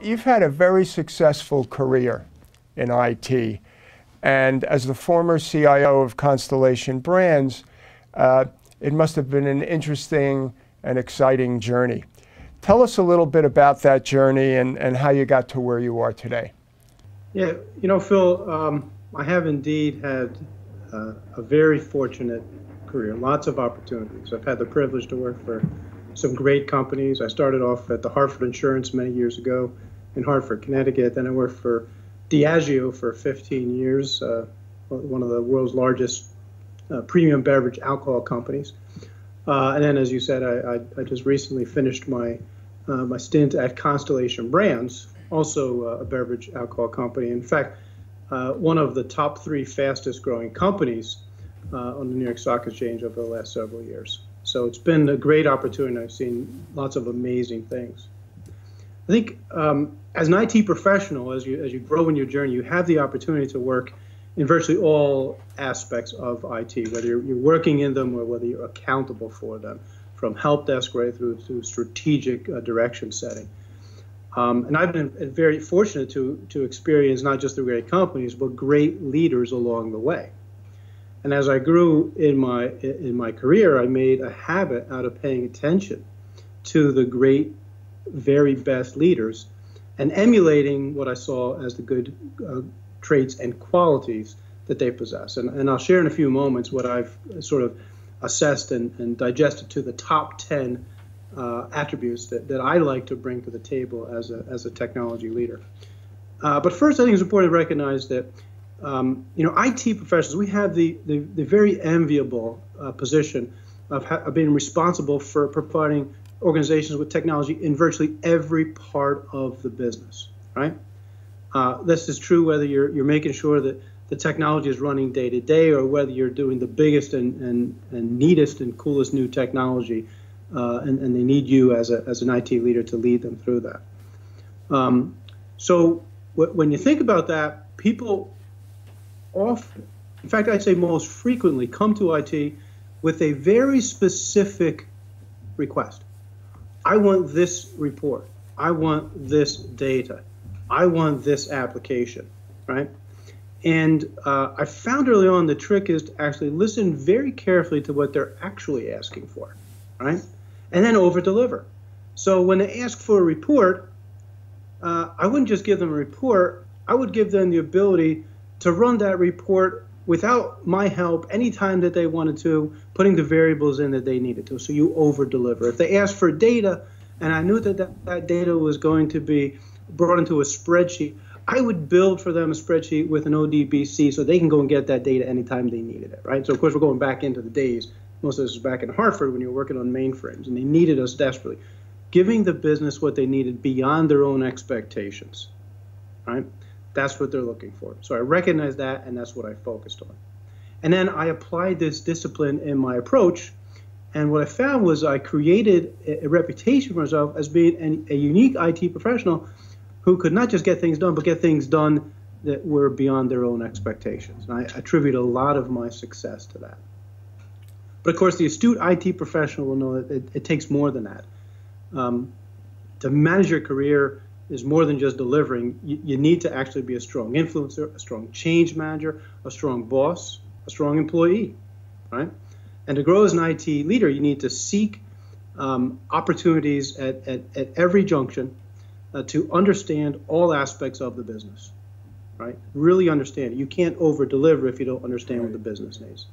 you've had a very successful career in IT. And as the former CIO of Constellation Brands, it must have been an interesting and exciting journey. Tell us a little bit about that journey and how you got to where you are today. Yeah, you know, Phil, I have indeed had a very fortunate career, lots of opportunities. I've had the privilege to work for some great companies. I started off at the Hartford Insurance many years ago in Hartford, Connecticut. Then I worked for Diageo for 15 years, one of the world's largest premium beverage alcohol companies. And then, as you said, I just recently finished my stint at Constellation Brands, also a beverage alcohol company. In fact, one of the top 3 fastest growing companies on the New York Stock Exchange over the last several years. So it's been a great opportunity. I've seen lots of amazing things. I think as an IT professional, as you grow in your journey, you have the opportunity to work in virtually all aspects of IT, whether you're working in them or whether you're accountable for them, from help desk right through to strategic direction setting. And I've been very fortunate to experience not just the great companies, but great leaders along the way. And as I grew in my career, I made a habit out of paying attention to the great, very best leaders and emulating what I saw as the good traits and qualities that they possess. And I'll share in a few moments what I've sort of assessed and digested to the top 10 attributes that I like to bring to the table as a technology leader. But first, I think it's important to recognize that IT professionals, we have the very enviable position of being responsible for providing organizations with technology in virtually every part of the business, right? This is true whether you're making sure that the technology is running day to day, or whether you're doing the biggest and neatest and coolest new technology, and they need you as an IT leader to lead them through that. So when you think about that, people often, in fact, I'd say most frequently, come to IT with a very specific request. I want this report. I want this data. I want this application, right? And I found early on the trick is to actually listen very carefully to what they're actually asking for, right? And then over-deliver. So when they ask for a report, I wouldn't just give them a report. I would give them the ability to run that report without my help anytime that they wanted to, putting the variables in that they needed to. So you over-deliver. If they asked for data, and I knew that data was going to be brought into a spreadsheet, I would build for them a spreadsheet with an ODBC so they can go and get that data anytime they needed it, right? So, of course, we're going back into the days. Most of this is back in Hartford when you were working on mainframes, and they needed us desperately. Giving the business what they needed beyond their own expectations, right? That's what they're looking for. So I recognized that, and that's what I focused on. And then I applied this discipline in my approach, and what I found was I created a reputation for myself as being a unique IT professional who could not just get things done, but get things done that were beyond their own expectations. And I attribute a lot of my success to that. But of course, the astute IT professional will know that it takes more than that. To manage your career is more than just delivering. You need to actually be a strong influencer, a strong change manager, a strong boss, a strong employee, right? And to grow as an IT leader, you need to seek opportunities at every junction to understand all aspects of the business, right? Really understand it. You can't over-deliver if you don't understand what the business needs.